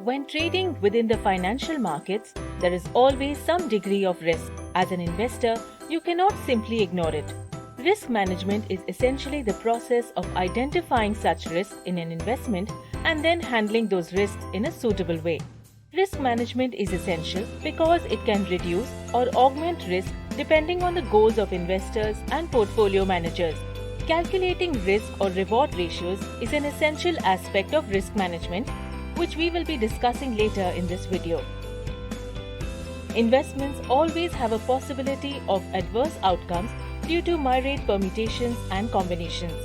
When trading within the financial markets, there is always some degree of risk. As an investor, you cannot simply ignore it. Risk management is essentially the process of identifying such risks in an investment and then handling those risks in a suitable way. Risk management is essential because it can reduce or augment risk depending on the goals of investors and portfolio managers. Calculating risk or reward ratios is an essential aspect of risk management, which we will be discussing later in this video. Investments always have a possibility of adverse outcomes due to myriad permutations and combinations.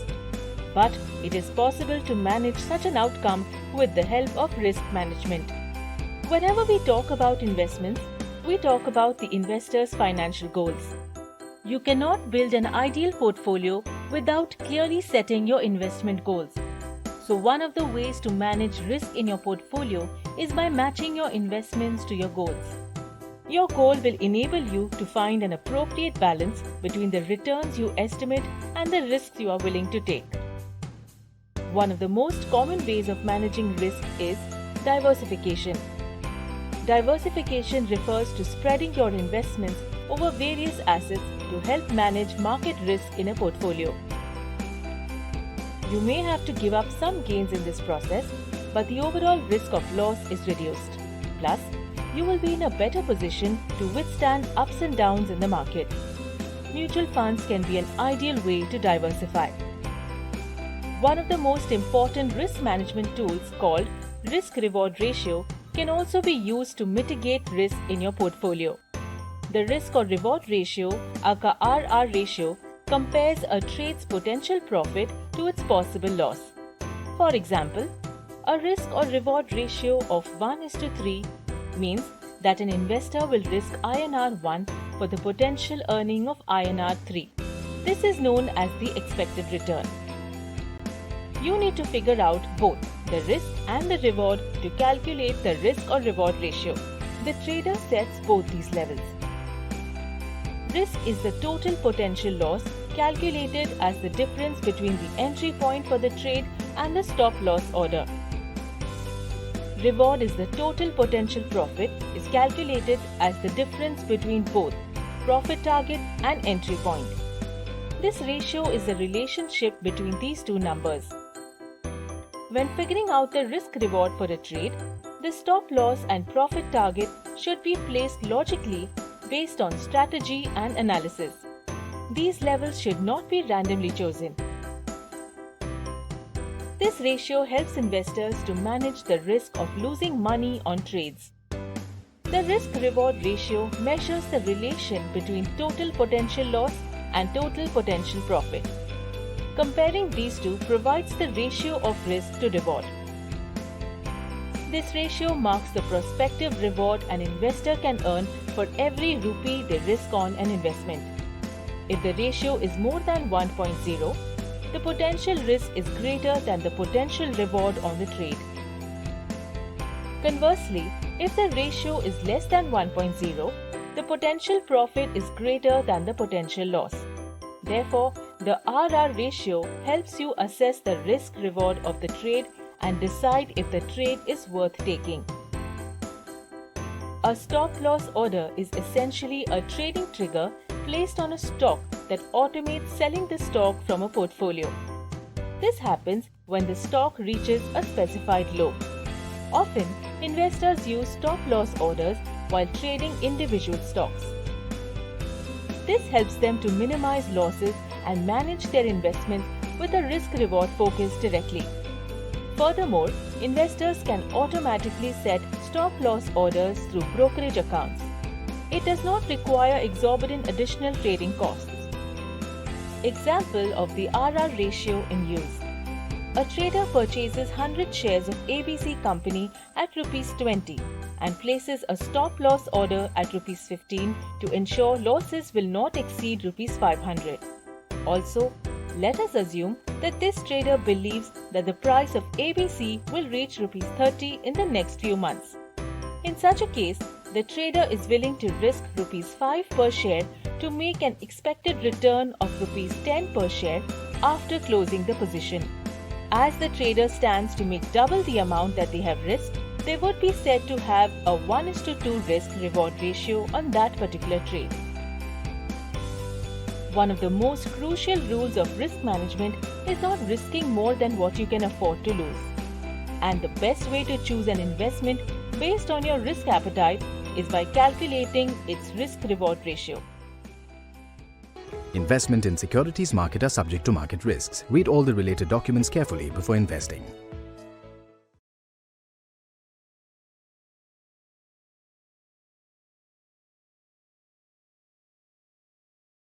But it is possible to manage such an outcome with the help of risk management. Whenever we talk about investments, we talk about the investor's financial goals. You cannot build an ideal portfolio without clearly setting your investment goals. So one of the ways to manage risk in your portfolio is by matching your investments to your goals. Your goal will enable you to find an appropriate balance between the returns you estimate and the risks you are willing to take. One of the most common ways of managing risk is diversification. Diversification refers to spreading your investments over various assets to help manage market risk in a portfolio. You may have to give up some gains in this process, but the overall risk of loss is reduced. Plus, you will be in a better position to withstand ups and downs in the market. Mutual funds can be an ideal way to diversify. One of the most important risk management tools called risk-reward ratio can also be used to mitigate risk in your portfolio. The risk or reward ratio, aka RR ratio, compares a trade's potential profit to its possible loss. For example, a risk or reward ratio of 1:3 means that an investor will risk INR 1 for the potential earning of INR 3. This is known as the expected return. You need to figure out both the risk and the reward to calculate the risk or reward ratio. The trader sets both these levels. Risk is the total potential loss calculated as the difference between the entry point for the trade and the stop loss order. Reward is the total potential profit is calculated as the difference between both profit target and entry point. This ratio is the relationship between these two numbers. When figuring out the risk reward for a trade, the stop loss and profit target should be placed logically based on strategy and analysis. These levels should not be randomly chosen. This ratio helps investors to manage the risk of losing money on trades. The risk-reward ratio measures the relation between total potential loss and total potential profit. Comparing these two provides the ratio of risk to reward. This ratio marks the prospective reward an investor can earn for every rupee they risk on an investment. If the ratio is more than 1.0, the potential risk is greater than the potential reward on the trade. Conversely, if the ratio is less than 1.0, the potential profit is greater than the potential loss. Therefore, the RR ratio helps you assess the risk-reward of the trade and decide if the trade is worth taking. A stop-loss order is essentially a trading trigger placed on a stock that automates selling the stock from a portfolio. This happens when the stock reaches a specified low. Often, investors use stop-loss orders while trading individual stocks. This helps them to minimize losses and manage their investments with a risk-reward focus directly. Furthermore, investors can automatically set stop-loss orders through brokerage accounts. It does not require exorbitant additional trading costs. Example of the RR ratio in use. A trader purchases 100 shares of ABC company at Rs 20 and places a stop-loss order at Rs 15 to ensure losses will not exceed Rs 500. Also, let us assume that this trader believes that the price of ABC will reach Rs 30 in the next few months. In such a case, the trader is willing to risk Rs 5 per share to make an expected return of Rs 10 per share after closing the position. As the trader stands to make double the amount that they have risked, they would be said to have a 1:2 risk-reward ratio on that particular trade. One of the most crucial rules of risk management is not risking more than what you can afford to lose. And the best way to choose an investment based on your risk appetite is by calculating its risk-reward ratio. Investment in securities market are subject to market risks. Read all the related documents carefully before investing.